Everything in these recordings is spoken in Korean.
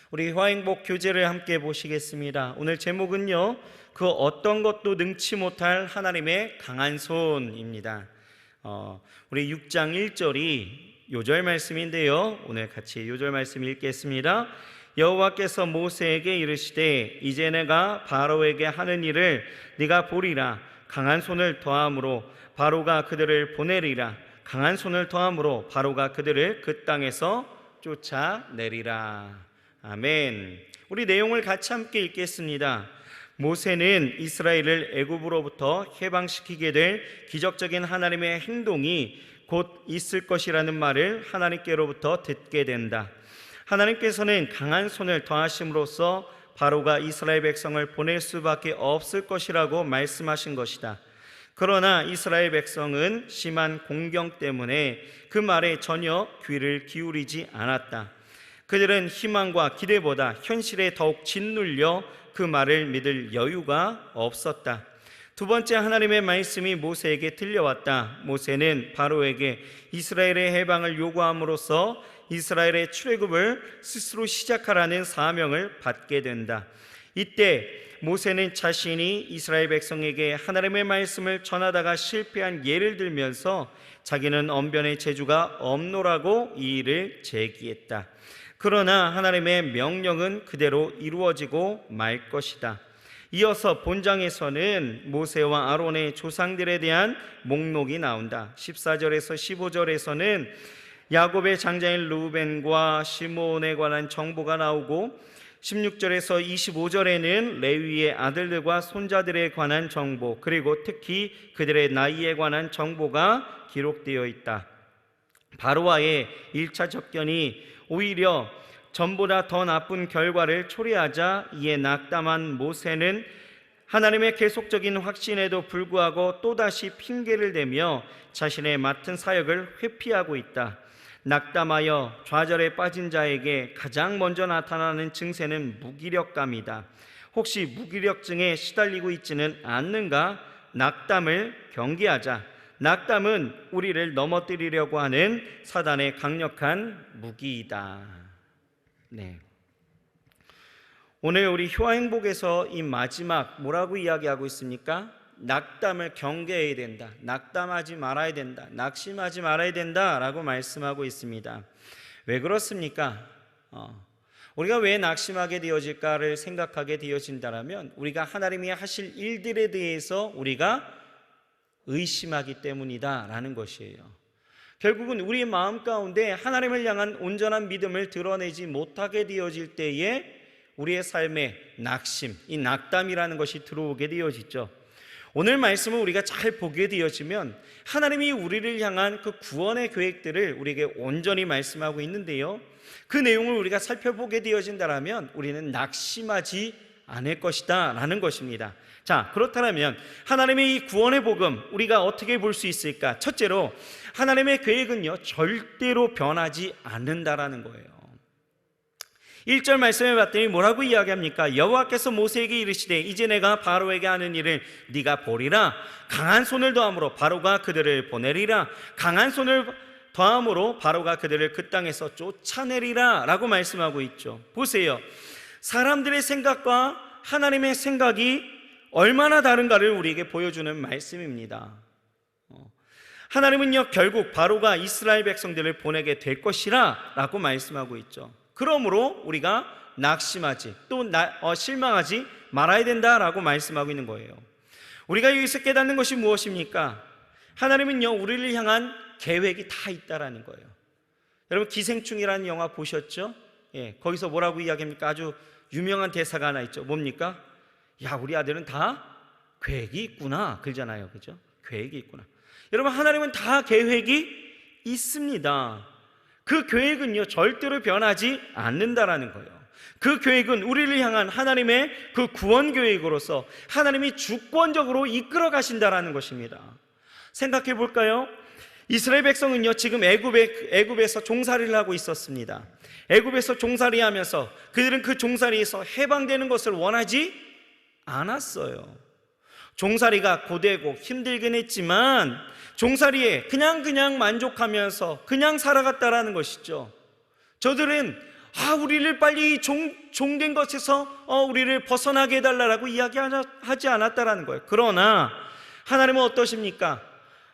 우리 화행복 교재를 함께 보시겠습니다. 오늘 제목은요, 그 어떤 것도 능치 못할 하나님의 강한 손입니다. 우리 6장 1절이 요절 말씀인데요, 오늘 같이 요절 말씀 읽겠습니다. 여호와께서 모세에게 이르시되 이제 내가 바로에게 하는 일을 네가 보리라. 강한 손을 더함으로 바로가 그들을 보내리라. 강한 손을 더함으로 바로가 그들을 그 땅에서 쫓아내리라. 아멘. 우리 내용을 같이 함께 읽겠습니다. 모세는 이스라엘을 애굽으로부터 해방시키게 될 기적적인 하나님의 행동이 곧 있을 것이라는 말을 하나님께로부터 듣게 된다. 하나님께서는 강한 손을 더하심으로써 바로가 이스라엘 백성을 보낼 수밖에 없을 것이라고 말씀하신 것이다. 그러나 이스라엘 백성은 심한 공경 때문에 그 말에 전혀 귀를 기울이지 않았다. 그들은 희망과 기대보다 현실에 더욱 짓눌려 그 말을 믿을 여유가 없었다. 두 번째, 하나님의 말씀이 모세에게 들려왔다. 모세는 바로에게 이스라엘의 해방을 요구함으로써 이스라엘의 출애굽을 스스로 시작하라는 사명을 받게 된다. 이때 모세는 자신이 이스라엘 백성에게 하나님의 말씀을 전하다가 실패한 예를 들면서 자기는 언변의 재주가 없노라고 이 일을 제기했다. 그러나 하나님의 명령은 그대로 이루어지고 말 것이다. 이어서 본장에서는 모세와 아론의 조상들에 대한 목록이 나온다. 14절에서 15절에서는 야곱의 장자인 르우벤과 시므온에 관한 정보가 나오고 16절에서 25절에는 레위의 아들들과 손자들에 관한 정보, 그리고 특히 그들의 나이에 관한 정보가 기록되어 있다. 바로와의 1차 접견이 오히려 전보다 더 나쁜 결과를 초래하자 이에 낙담한 모세는 하나님의 계속적인 확신에도 불구하고 또다시 핑계를 대며 자신의 맡은 사역을 회피하고 있다. 낙담하여 좌절에 빠진 자에게 가장 먼저 나타나는 증세는 무기력감이다. 혹시 무기력증에 시달리고 있지는 않는가? 낙담을 경계하자. 낙담은 우리를 넘어뜨리려고 하는 사단의 강력한 무기이다. 네. 오늘 우리 효행복에서 이 마지막 뭐라고 이야기하고 있습니까? 낙담을 경계해야 된다. 낙담하지 말아야 된다. 낙심하지 말아야 된다 라고 말씀하고 있습니다. 왜 그렇습니까? 우리가 왜 낙심하게 되어질까를 생각하게 되어진다면 우리가 하나님이 하실 일들에 대해서 우리가 의심하기 때문이다 라는 것이에요. 결국은 우리의 마음 가운데 하나님을 향한 온전한 믿음을 드러내지 못하게 되어질 때에 우리의 삶에 낙심, 이 낙담이라는 것이 들어오게 되어지죠. 오늘 말씀을 우리가 잘 보게 되어지면 하나님이 우리를 향한 그 구원의 계획들을 우리에게 온전히 말씀하고 있는데요, 그 내용을 우리가 살펴보게 되어진다면 우리는 낙심하지 않을 것이다 라는 것입니다. 자, 그렇다면 하나님의 이 구원의 복음 우리가 어떻게 볼 수 있을까? 첫째로 하나님의 계획은요 절대로 변하지 않는다라는 거예요. 1절 말씀을 봤더니 뭐라고 이야기합니까? 여호와께서 모세에게 이르시되 이제 내가 바로에게 하는 일을 네가 보리라. 강한 손을 더함으로 바로가 그들을 보내리라. 강한 손을 더함으로 바로가 그들을 그 땅에서 쫓아내리라 라고 말씀하고 있죠. 보세요, 사람들의 생각과 하나님의 생각이 얼마나 다른가를 우리에게 보여주는 말씀입니다. 하나님은요 결국 바로가 이스라엘 백성들을 보내게 될 것이라 라고 말씀하고 있죠. 그러므로 우리가 낙심하지 또 실망하지 말아야 된다라고 말씀하고 있는 거예요. 우리가 여기서 깨닫는 것이 무엇입니까? 하나님은요 우리를 향한 계획이 다 있다라는 거예요. 여러분 기생충이라는 영화 보셨죠? 예, 거기서 뭐라고 이야기합니까? 아주 유명한 대사가 하나 있죠. 뭡니까? 야, 우리 아들은 다 계획이 있구나 그러잖아요. 그죠? 계획이 있구나. 여러분, 하나님은 다 계획이 있습니다. 그 계획은요 절대로 변하지 않는다라는 거예요. 그 계획은 우리를 향한 하나님의 그 구원 계획으로서 하나님이 주권적으로 이끌어 가신다라는 것입니다. 생각해 볼까요? 이스라엘 백성은요 지금 애굽에서 종살이를 하고 있었습니다. 애굽에서 종살이하면서 그들은 그 종살이에서 해방되는 것을 원하지 않았어요. 종살이가 고되고 힘들긴 했지만 종살이에 그냥 만족하면서 그냥 살아갔다라는 것이죠. 저들은 우리를 빨리 종된 것에서 우리를 벗어나게 해달라고 이야기하지 않았다라는 거예요. 그러나 하나님은 어떠십니까?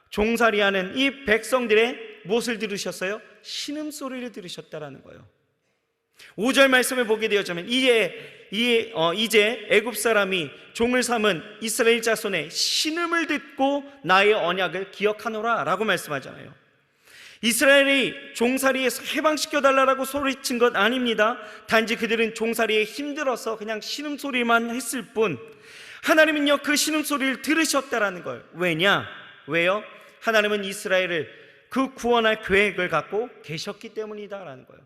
종살이하는 이 백성들의 무엇을 들으셨어요? 신음소리를 들으셨다라는 거예요. 5절 말씀을 보게 되어지면 이제 애굽 사람이 종을 삼은 이스라엘 자손의 신음을 듣고 나의 언약을 기억하노라 라고 말씀하잖아요. 이스라엘이 종살이에서 해방시켜달라고 소리친 것 아닙니다. 단지 그들은 종살이에 힘들어서 그냥 신음소리만 했을 뿐, 하나님은요 그 신음소리를 들으셨다라는 걸. 왜요? 하나님은 이스라엘을 그 구원할 계획을 갖고 계셨기 때문이다라는 거예요.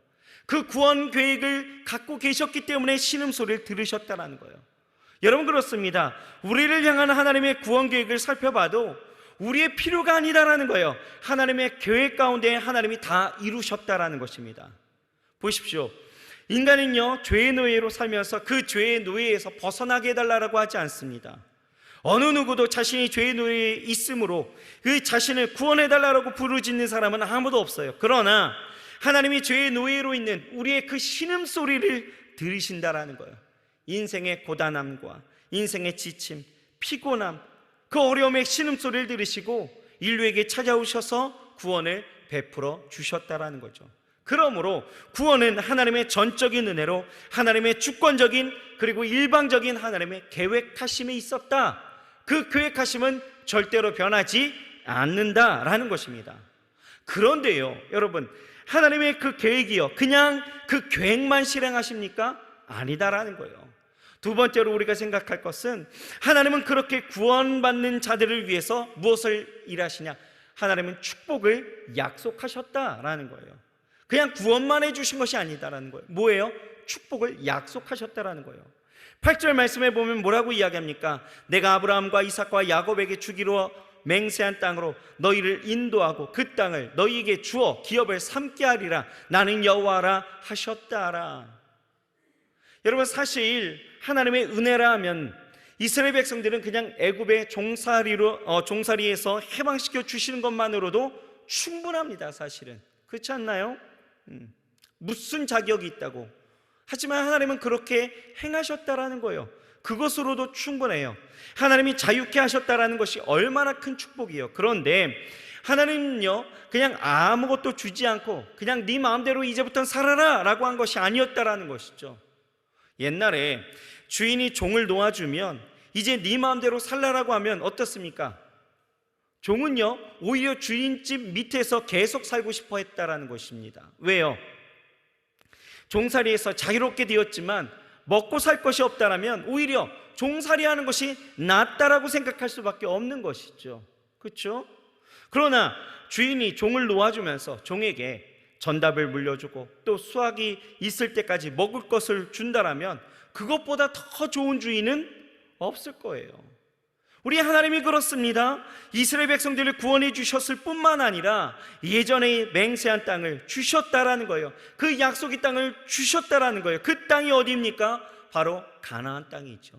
그 구원 계획을 갖고 계셨기 때문에 신음소리를 들으셨다라는 거예요. 여러분, 그렇습니다. 우리를 향한 하나님의 구원 계획을 살펴봐도 우리의 필요가 아니다라는 거예요. 하나님의 계획 가운데 하나님이 다 이루셨다라는 것입니다. 보십시오. 인간은요 죄의 노예로 살면서 그 죄의 노예에서 벗어나게 해달라고 하지 않습니다. 어느 누구도 자신이 죄의 노예에 있으므로 그 자신을 구원해달라고 부르짖는 사람은 아무도 없어요. 그러나 하나님이 죄의 노예로 있는 우리의 그 신음소리를 들으신다라는 거예요. 인생의 고단함과 인생의 지침, 피곤함, 그 어려움의 신음소리를 들으시고 인류에게 찾아오셔서 구원을 베풀어 주셨다라는 거죠. 그러므로 구원은 하나님의 전적인 은혜로 하나님의 주권적인 그리고 일방적인 하나님의 계획하심에 있었다. 그 계획하심은 절대로 변하지 않는다라는 것입니다. 그런데요 여러분, 하나님의 그 계획이요 그냥 그 계획만 실행하십니까? 아니다라는 거예요. 두 번째로 우리가 생각할 것은, 하나님은 그렇게 구원받는 자들을 위해서 무엇을 일하시냐? 하나님은 축복을 약속하셨다라는 거예요. 그냥 구원만 해주신 것이 아니다라는 거예요. 뭐예요? 축복을 약속하셨다라는 거예요. 8절 말씀에 보면 뭐라고 이야기합니까? 내가 아브라함과 이삭과 야곱에게 주기로 맹세한 땅으로 너희를 인도하고 그 땅을 너희에게 주어 기업을 삼게 하리라. 나는 여호와라 하셨다라. 여러분, 사실 하나님의 은혜라 하면 이스라엘 백성들은 그냥 애굽의 종살이에서 해방시켜 주시는 것만으로도 충분합니다. 사실은 그렇지 않나요? 무슨 자격이 있다고. 하지만 하나님은 그렇게 행하셨다라는 거예요. 그것으로도 충분해요. 하나님이 자유케 하셨다라는 것이 얼마나 큰 축복이에요. 그런데 하나님은요 그냥 아무것도 주지 않고 그냥 네 마음대로 이제부터 살아라 라고 한 것이 아니었다라는 것이죠. 옛날에 주인이 종을 놓아주면 이제 네 마음대로 살라라고 하면 어떻습니까? 종은요 오히려 주인집 밑에서 계속 살고 싶어 했다라는 것입니다. 왜요? 종살이에서 자유롭게 되었지만 먹고 살 것이 없다라면 오히려 종살이하는 것이 낫다라고 생각할 수밖에 없는 것이죠. 그렇죠? 그러나 주인이 종을 놓아주면서 종에게 전답을 물려주고 또 수확이 있을 때까지 먹을 것을 준다라면 그것보다 더 좋은 주인은 없을 거예요. 우리 하나님이 그렇습니다. 이스라엘 백성들을 구원해 주셨을 뿐만 아니라 예전에 맹세한 땅을 주셨다라는 거예요. 그 약속의 땅을 주셨다라는 거예요. 그 땅이 어디입니까? 바로 가나안 땅이죠.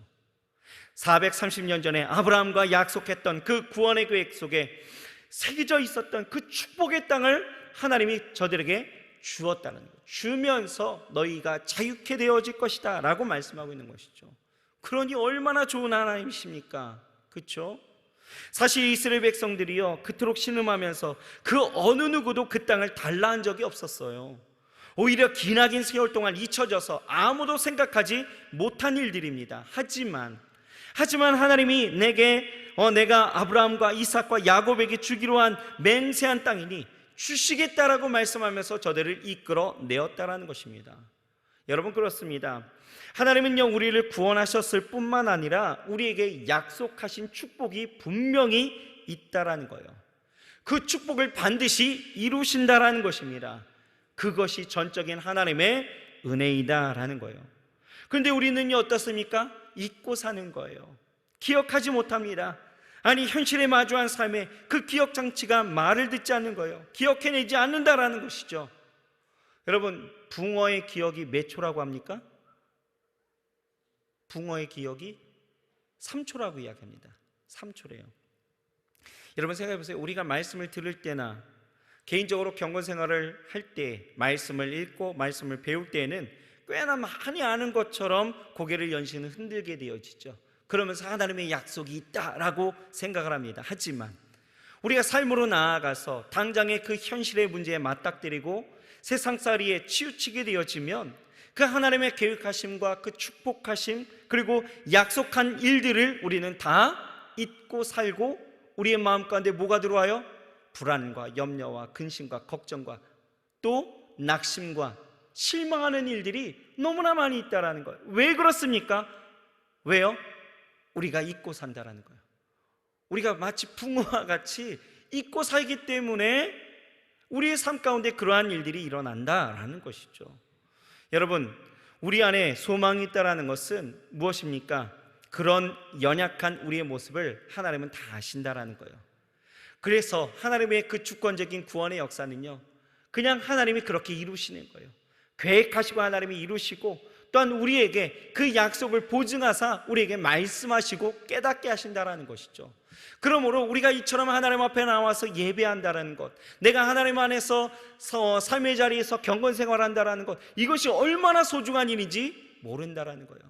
430년 전에 아브라함과 약속했던 그 구원의 계획 속에 새겨져 있었던 그 축복의 땅을 하나님이 저들에게 주었다는 거예요. 주면서 너희가 자유케 되어질 것이다 라고 말씀하고 있는 것이죠. 그러니 얼마나 좋은 하나님이십니까? 그렇죠? 사실 이스라엘 백성들이요 그토록 신음하면서 그 어느 누구도 그 땅을 달라 한 적이 없었어요. 오히려 기나긴 세월 동안 잊혀져서 아무도 생각하지 못한 일들입니다. 하지만 하나님이 내가 아브라함과 이삭과 야곱에게 주기로 한 맹세한 땅이니 주시겠다라고 말씀하면서 저들을 이끌어 내었다라는 것입니다. 여러분, 그렇습니다. 하나님은요 우리를 구원하셨을 뿐만 아니라 우리에게 약속하신 축복이 분명히 있다라는 거예요. 그 축복을 반드시 이루신다라는 것입니다. 그것이 전적인 하나님의 은혜이다라는 거예요. 그런데 우리는요 어떻습니까? 잊고 사는 거예요. 기억하지 못합니다. 아니, 현실에 마주한 삶에 그 기억 장치가 말을 듣지 않는 거예요. 기억해내지 않는다라는 것이죠. 여러분, 붕어의 기억이 몇 초라고 합니까? 붕어의 기억이 3초라고 이야기합니다. 3초래요. 여러분 생각해 보세요. 우리가 말씀을 들을 때나 개인적으로 경건 생활을 할 때, 말씀을 읽고 말씀을 배울 때에는 꽤나 많이 아는 것처럼 고개를 연신을 흔들게 되어지죠. 그러면서 하나님의 약속이 있다라고 생각을 합니다. 하지만 우리가 삶으로 나아가서 당장의 그 현실의 문제에 맞닥뜨리고 세상살이에 치우치게 되어지면 그 하나님의 계획하심과 그 축복하심, 그리고 약속한 일들을 우리는 다 잊고 살고, 우리의 마음 가운데 뭐가 들어와요? 불안과 염려와 근심과 걱정과 또 낙심과 실망하는 일들이 너무나 많이 있다라는 거예요. 왜 그렇습니까? 왜요? 우리가 잊고 산다라는 거예요. 우리가 마치 붕어와 같이 잊고 살기 때문에 우리의 삶 가운데 그러한 일들이 일어난다라는 것이죠. 여러분, 우리 안에 소망이 있다라는 것은 무엇입니까? 그런 연약한 우리의 모습을 하나님은 다 아신다라는 거예요. 그래서 하나님의 그 주권적인 구원의 역사는요, 그냥 하나님이 그렇게 이루시는 거예요. 계획하시고 하나님이 이루시고, 또한 우리에게 그 약속을 보증하사 우리에게 말씀하시고 깨닫게 하신다라는 것이죠. 그러므로 우리가 이처럼 하나님 앞에 나와서 예배한다라는 것, 내가 하나님 안에서 삶의 자리에서 경건 생활한다라는 것, 이것이 얼마나 소중한 일인지 모른다라는 거예요.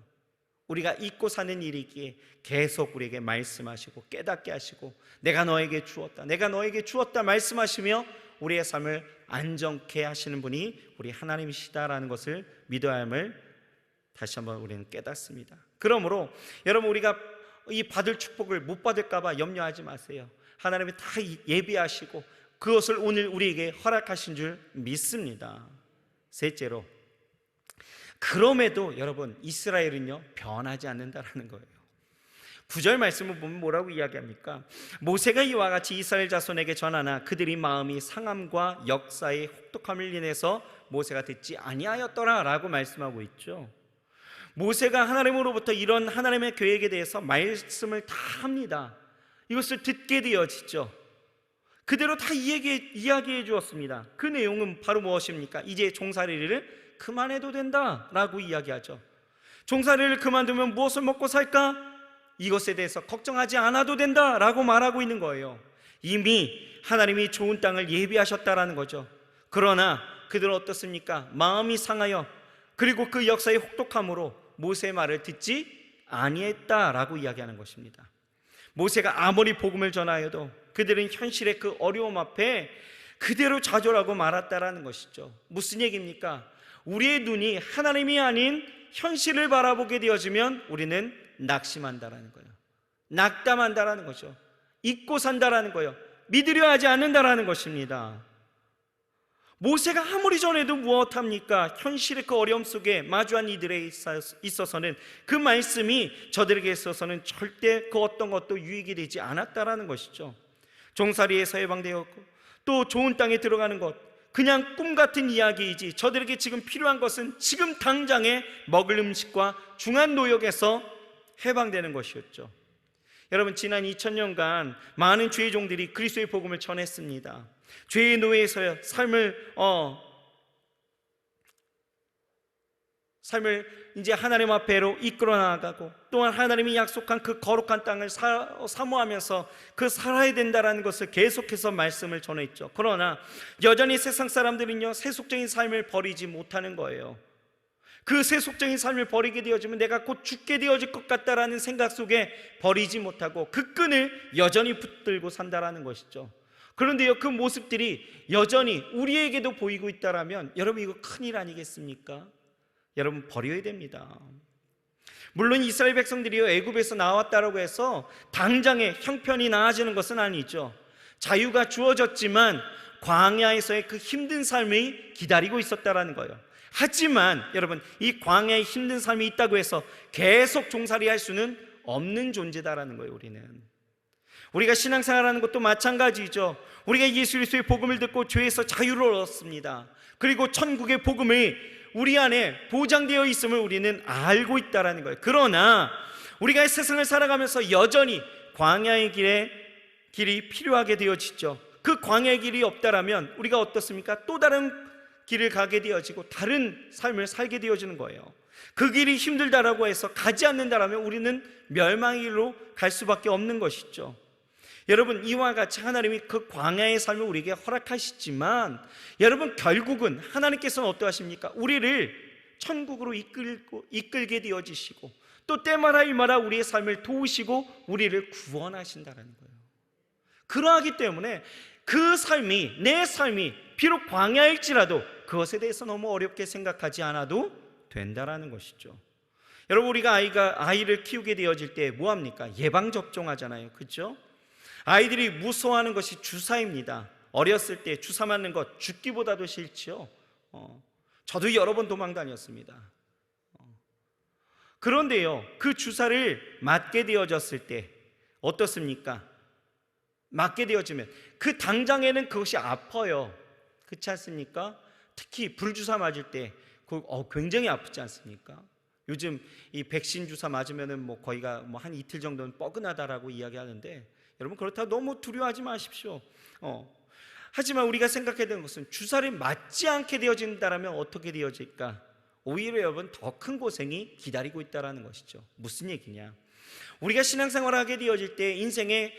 우리가 잊고 사는 일이기에 계속 우리에게 말씀하시고 깨닫게 하시고, 내가 너에게 주었다, 내가 너에게 주었다 말씀하시며 우리의 삶을 안정케 하시는 분이 우리 하나님이시다라는 것을 믿어야 함을 다시 한번 우리는 깨닫습니다. 그러므로 여러분, 우리가 이 받을 축복을 못 받을까 봐 염려하지 마세요. 하나님이 다 예비하시고 그것을 오늘 우리에게 허락하신 줄 믿습니다. 셋째로, 그럼에도 여러분, 이스라엘은요 변하지 않는다라는 거예요. 9절 말씀을 보면 뭐라고 이야기합니까? 모세가 이와 같이 이스라엘 자손에게 전하나 그들이 마음이 상함과 역사의 혹독함을 인해서 모세가 듣지 아니하였더라 라고 말씀하고 있죠. 모세가 하나님으로부터 이런 하나님의 계획에 대해서 말씀을 다 합니다. 이것을 듣게 되어지죠. 그대로 다 이야기해 주었습니다. 그 내용은 바로 무엇입니까? 이제 종살이를 그만해도 된다 라고 이야기하죠. 종살이를 그만두면 무엇을 먹고 살까? 이것에 대해서 걱정하지 않아도 된다 라고 말하고 있는 거예요. 이미 하나님이 좋은 땅을 예비하셨다라는 거죠. 그러나 그들은 어떻습니까? 마음이 상하여, 그리고 그 역사의 혹독함으로 모세의 말을 듣지 아니했다라고 이야기하는 것입니다. 모세가 아무리 복음을 전하여도 그들은 현실의 그 어려움 앞에 그대로 좌절하고 말았다라는 것이죠. 무슨 얘기입니까? 우리의 눈이 하나님이 아닌 현실을 바라보게 되어지면 우리는 낙심한다라는 거예요. 낙담한다라는 거죠. 잊고 산다라는 거예요. 믿으려 하지 않는다라는 것입니다. 모세가 아무리 전해도 무엇합니까? 현실의 그 어려움 속에 마주한 이들에 있어서는 그 말씀이 저들에게 있어서는 절대 그 어떤 것도 유익이 되지 않았다라는 것이죠. 종살이에서 해방되었고 또 좋은 땅에 들어가는 것, 그냥 꿈 같은 이야기이지 저들에게 지금 필요한 것은 지금 당장에 먹을 음식과 중한 노역에서 해방되는 것이었죠. 여러분, 지난 2000년간 많은 주의 종들이 그리스도의 복음을 전했습니다. 죄의 노예에서 삶을 이제 하나님 앞에로 이끌어 나가고, 또한 하나님이 약속한 그 거룩한 땅을 사모하면서 그 살아야 된다라는 것을 계속해서 말씀을 전했죠. 그러나 여전히 세상 사람들은요 세속적인 삶을 버리지 못하는 거예요. 그 세속적인 삶을 버리게 되어지면 내가 곧 죽게 되어질 것 같다라는 생각 속에 버리지 못하고 그 끈을 여전히 붙들고 산다라는 것이죠. 그런데요, 그 모습들이 여전히 우리에게도 보이고 있다라면 여러분, 이거 큰일 아니겠습니까? 여러분, 버려야 됩니다. 물론 이스라엘 백성들이요 애굽에서 나왔다라고 해서 당장에 형편이 나아지는 것은 아니죠. 자유가 주어졌지만 광야에서의 그 힘든 삶이 기다리고 있었다라는 거예요. 하지만 여러분, 이 광야에 힘든 삶이 있다고 해서 계속 종살이 할 수는 없는 존재다라는 거예요. 우리가 신앙생활하는 것도 마찬가지죠. 우리가 예수 그리스도의 복음을 듣고 죄에서 자유를 얻었습니다. 그리고 천국의 복음이 우리 안에 보장되어 있음을 우리는 알고 있다라는 거예요. 그러나 우리가 세상을 살아가면서 여전히 광야의 길이 필요하게 되어지죠. 그 광야의 길이 없다라면 우리가 어떻습니까? 또 다른 길을 가게 되어지고 다른 삶을 살게 되어지는 거예요. 그 길이 힘들다라고 해서 가지 않는다라면 우리는 멸망의 길로 갈 수밖에 없는 것이죠. 여러분, 이와 같이 하나님이 그 광야의 삶을 우리에게 허락하시지만 여러분, 결국은 하나님께서는 어떠하십니까? 우리를 천국으로 이끌게 되어지시고 또 때마다 일마다 우리의 삶을 도우시고 우리를 구원하신다는 거예요. 그러하기 때문에 그 삶이, 내 삶이 비록 광야일지라도 그것에 대해서 너무 어렵게 생각하지 않아도 된다라는 것이죠. 여러분, 우리가 아이를 키우게 되어질 때 뭐합니까? 예방접종하잖아요. 그렇죠? 아이들이 무서워하는 것이 주사입니다. 어렸을 때 주사 맞는 것 죽기보다도 싫지요. 저도 여러 번 도망 다녔습니다. 그런데요, 그 주사를 맞게 되어졌을 때 어떻습니까? 맞게 되어지면 그 당장에는 그것이 아파요. 그렇지 않습니까? 특히 불주사 맞을 때 굉장히 아프지 않습니까? 요즘 이 백신 주사 맞으면은 거의가 한 이틀 정도는 뻐근하다라고 이야기하는데, 여러분, 그렇다고 너무 두려워하지 마십시오. 하지만 우리가 생각해야 되는 것은 주사를 맞지 않게 되어진다면 어떻게 되어질까? 오히려 여러분, 더 큰 고생이 기다리고 있다는 것이죠. 무슨 얘기냐? 우리가 신앙생활을 하게 되어질 때 인생에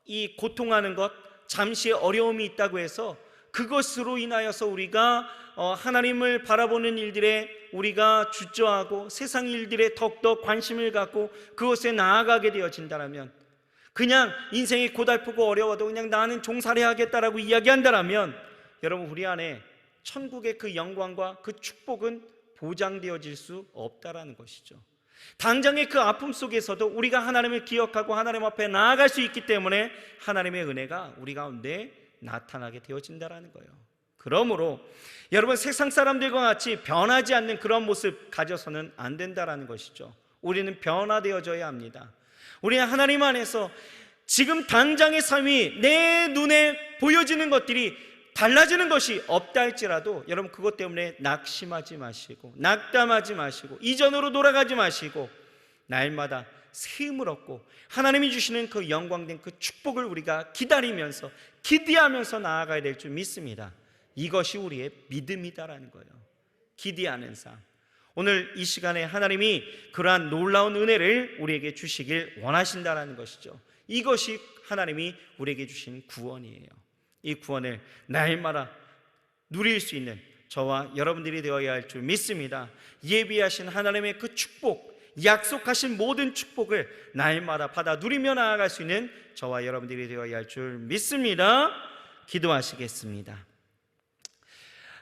이 고통하는 것, 잠시의 어려움이 있다고 해서 그것으로 인하여서 우리가 하나님을 바라보는 일들에 우리가 주저하고 세상 일들에 더욱더 관심을 갖고 그것에 나아가게 되어진다면, 그냥 인생이 고달프고 어려워도 그냥 나는 종살이 하겠다라고 이야기한다면, 여러분, 우리 안에 천국의 그 영광과 그 축복은 보장되어질 수 없다라는 것이죠. 당장의 그 아픔 속에서도 우리가 하나님을 기억하고 하나님 앞에 나아갈 수 있기 때문에 하나님의 은혜가 우리 가운데 나타나게 되어진다라는 거예요. 그러므로 여러분, 세상 사람들과 같이 변하지 않는 그런 모습 가져서는 안 된다라는 것이죠. 우리는 변화되어져야 합니다. 우리는 하나님 안에서 지금 당장의 삶이 내 눈에 보여지는 것들이 달라지는 것이 없다 할지라도 여러분, 그것 때문에 낙심하지 마시고 낙담하지 마시고 이전으로 돌아가지 마시고 날마다 새 힘을 얻고 하나님이 주시는 그 영광된 그 축복을 우리가 기다리면서 기대하면서 나아가야 될 줄 믿습니다. 이것이 우리의 믿음이다라는 거예요. 기대하는 삶. 오늘 이 시간에 하나님이 그러한 놀라운 은혜를 우리에게 주시길 원하신다라는 것이죠. 이것이 하나님이 우리에게 주신 구원이에요. 이 구원을 날마다 누릴 수 있는 저와 여러분들이 되어야 할 줄 믿습니다. 예비하신 하나님의 그 축복, 약속하신 모든 축복을 날마다 받아 누리며 나아갈 수 있는 저와 여러분들이 되어야 할 줄 믿습니다. 기도하시겠습니다.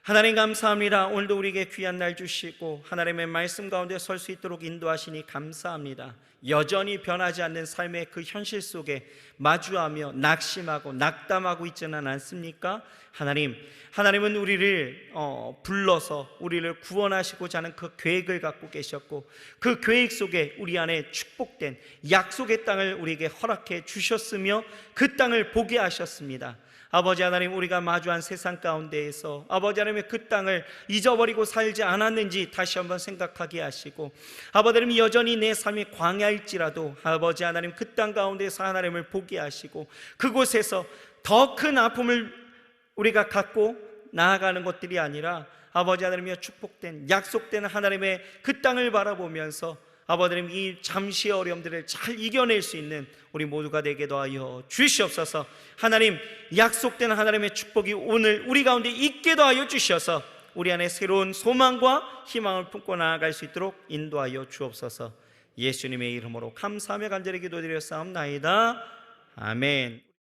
하나님, 감사합니다. 오늘도 우리에게 귀한 날 주시고 하나님의 말씀 가운데 설 수 있도록 인도하시니 감사합니다. 여전히 변하지 않는 삶의 그 현실 속에 마주하며 낙심하고 낙담하고 있지는 않습니까? 하나님은 우리를 불러서 우리를 구원하시고자 하는 그 계획을 갖고 계셨고 그 계획 속에 우리 안에 축복된 약속의 땅을 우리에게 허락해 주셨으며 그 땅을 보게 하셨습니다. 아버지 하나님, 우리가 마주한 세상 가운데에서 아버지 하나님의 그 땅을 잊어버리고 살지 않았는지 다시 한번 생각하게 하시고, 아버지 하나님, 여전히 내 삶이 광야일지라도 아버지 하나님 그 땅 가운데서 하나님을 보게 하시고 그곳에서 더 큰 아픔을 우리가 갖고 나아가는 것들이 아니라 아버지 하나님의 축복된 약속된 하나님의 그 땅을 바라보면서 아버지 하나님, 이 잠시의 어려움들을 잘 이겨낼 수 있는 우리 모두가 되게 하여 주시옵소서. 하나님, 약속된 하나님의 축복이 오늘 우리 가운데 있게 하여 주셔서 우리 안에 새로운 소망과 희망을 품고 나아갈 수 있도록 인도하여 주옵소서. 예수님의 이름으로 감사하며 간절히 기도드렸사옵나이다. 아멘.